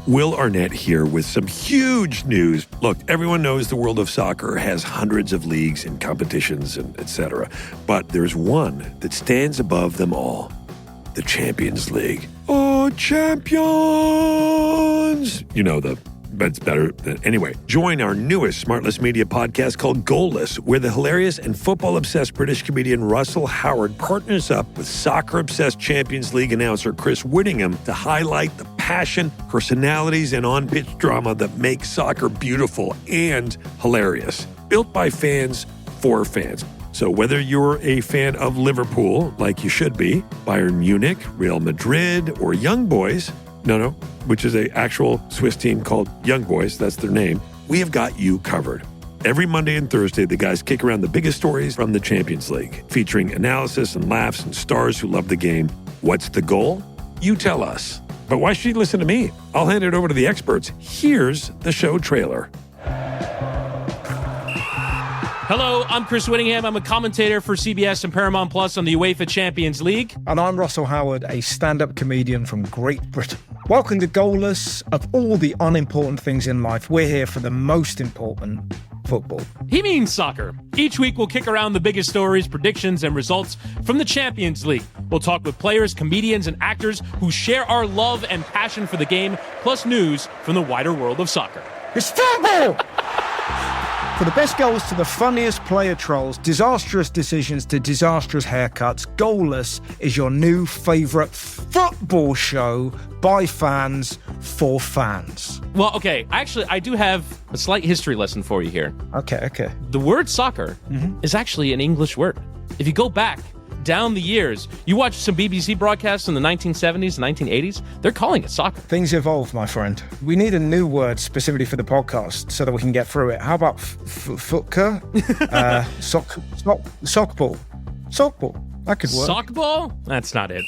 Will Arnett here with some huge news. Look, everyone knows the world of soccer has hundreds of leagues and competitions and etc. But there's one that stands above them all. The Champions League. Oh, champions! You know, but it's better than... Anyway, join our newest SmartLess Media podcast called GoalLess, where the hilarious and football-obsessed British comedian Russell Howard partners up with soccer-obsessed Champions League announcer Chris Wittyngham to highlight the passion, personalities, and on-pitch drama that make soccer beautiful and hilarious. Built by fans for fans. So whether you're a fan of Liverpool, like you should be, Bayern Munich, Real Madrid, or Young Boys, which is an actual Swiss team called Young Boys, that's their name, we have got you covered. Every Monday and Thursday, the guys kick around the biggest stories from the Champions League, featuring analysis and laughs and stars who love the game. What's the goal? You tell us. But why should you listen to me? I'll hand it over to the experts. Here's the show trailer. Hello, I'm Chris Wittyngham. I'm a commentator for CBS and Paramount Plus on the UEFA Champions League. And I'm Russell Howard, a stand-up comedian from Great Britain. Welcome to GoalLess. Of all the unimportant things in life, we're here for the most important, football. He means soccer. Each week we'll kick around the biggest stories, predictions, and results from the Champions League. We'll talk with players, comedians, and actors who share our love and passion for the game, plus news from the wider world of soccer. It's football! For the best goals to the funniest player trolls, disastrous decisions to disastrous haircuts, GoalLess is your new favourite football show by fans for fans. Well, okay, actually, I do have a slight history lesson for you here. Okay. The word soccer is actually an English word. If you go back down the years, you watch some BBC broadcasts in the 1970s and 1980s, they're calling it soccer. Things evolve, my friend. We need a new word specifically for the podcast so that we can get through it. How about footka? Sockball. Sockball. That could work. Sockball? That's not it.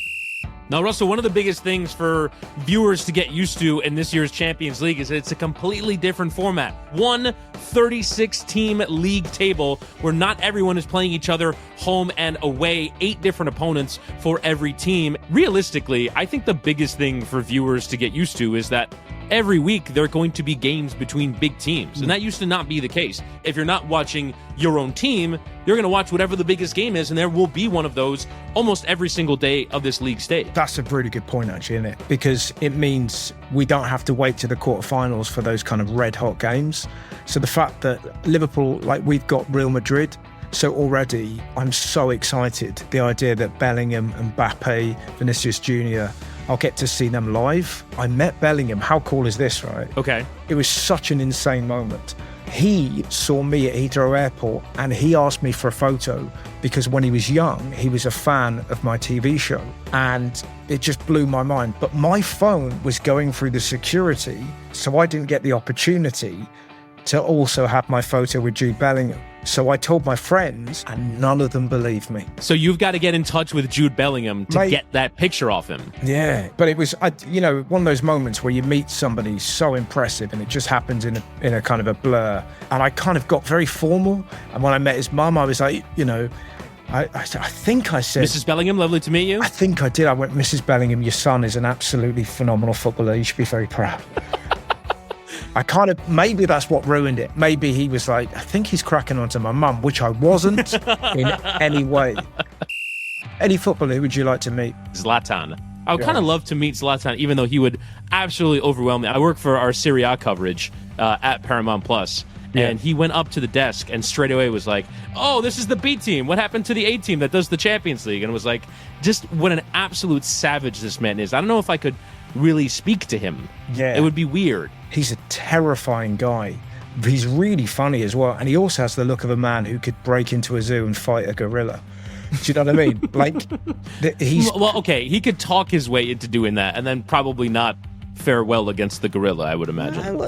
Now, Russell, one of the biggest things for viewers to get used to in this year's Champions League is that it's a completely different format. One 36-team league table where not everyone is playing each other home and away, 8 different opponents for every team. Realistically, I think the biggest thing for viewers to get used to is that every week there are going to be games between big teams, and that used to not be the case. If you're not watching your own team, you're going to watch whatever the biggest game is, and there will be one of those almost every single day of this league stage. That's a really good point, actually, isn't it? Because it means we don't have to wait to the quarterfinals for those kind of red-hot games. So the fact that Liverpool, we've got Real Madrid, so already I'm so excited. The idea that Bellingham, Mbappe, Vinicius Jr., I'll get to see them live. I met Bellingham. How cool is this, right? Okay. It was such an insane moment. He saw me at Heathrow Airport and he asked me for a photo because when he was young, he was a fan of my TV show. And it just blew my mind. But my phone was going through the security, so I didn't get the opportunity to also have my photo with Jude Bellingham. So I told my friends, and none of them believed me. So you've got to get in touch with Jude Bellingham to get that picture off him. Yeah, but it was, one of those moments where you meet somebody so impressive and it just happens in a kind of a blur. And I kind of got very formal. And when I met his mum, I was like, I think I said... Mrs. Bellingham, lovely to meet you. I think I did. I went, Mrs. Bellingham, your son is an absolutely phenomenal footballer. You should be very proud. Maybe that's what ruined it. Maybe he was like, I think he's cracking onto my mum, which I wasn't in any way. Any footballer who would you like to meet? Zlatan. I would kind of love to meet Zlatan, even though he would absolutely overwhelm me. I work for our Serie A coverage at Paramount Plus, and he went up to the desk and straight away was like, oh, this is the B team. What happened to the A team that does the Champions League? And it was like, just what an absolute savage this man is. I don't know if I could really speak to him. Yeah. It would be weird. He's a terrifying guy. He's really funny as well. And he also has the look of a man who could break into a zoo and fight a gorilla. Do you know what I mean? He's... Well, okay, he could talk his way into doing that and then probably not fare well against the gorilla, I would imagine.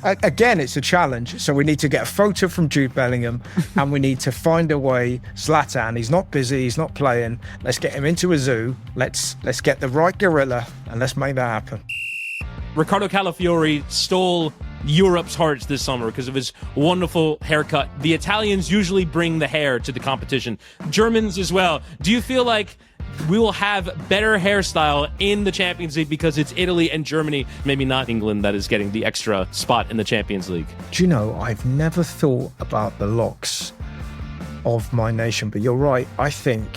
Again, it's a challenge. So we need to get a photo from Jude Bellingham and we need to find a way. Zlatan, he's not busy, he's not playing. Let's get him into a zoo. Let's get the right gorilla and let's make that happen. Riccardo Calafiori stole Europe's hearts this summer because of his wonderful haircut. The Italians usually bring the hair to the competition. Germans as well. Do you feel like we will have better hairstyle in the Champions League because it's Italy and Germany, maybe not England, that is getting the extra spot in the Champions League. Do you know, I've never thought about the locks of my nation, but you're right. I think,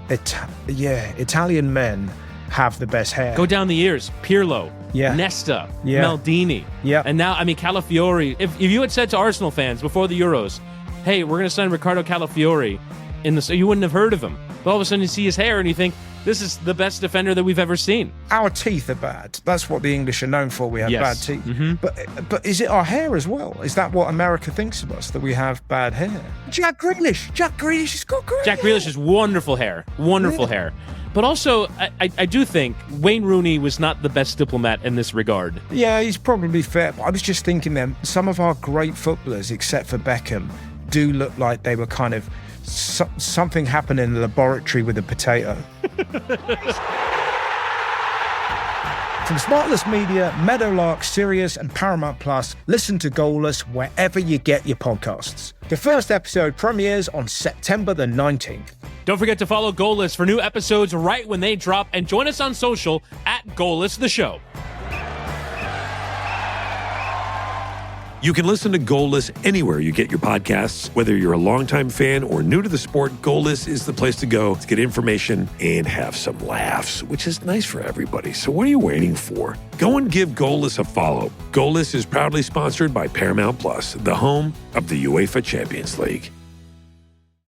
Italian men have the best hair. Go down the years. Pirlo, Nesta, Maldini. And now, Calafiori. If you had said to Arsenal fans before the Euros, hey, we're going to sign Ricardo Calafiori, you wouldn't have heard of him. But all of a sudden you see his hair and you think, this is the best defender that we've ever seen. Our teeth are bad. That's what the English are known for. We have bad teeth. Mm-hmm. But is it our hair as well? Is that what America thinks of us, that we have bad hair? Jack Grealish has got great Jack Grealish has wonderful hair. Hair. But also, I do think Wayne Rooney was not the best diplomat in this regard. Yeah, he's probably fair. But I was just thinking then, some of our great footballers, except for Beckham, do look like they were kind of something happened in the laboratory with a potato. From SmartLess Media, Meadowlark, Sirius, and Paramount Plus, listen to GoalLess wherever you get your podcasts. The first episode premieres on September the 19th. Don't forget to follow GoalLess for new episodes right when they drop, and join us on social at GoalLess the Show. You can listen to GoalLess anywhere you get your podcasts. Whether you're a longtime fan or new to the sport, GoalLess is the place to go to get information and have some laughs, which is nice for everybody. So what are you waiting for? Go and give GoalLess a follow. GoalLess is proudly sponsored by Paramount Plus, the home of the UEFA Champions League.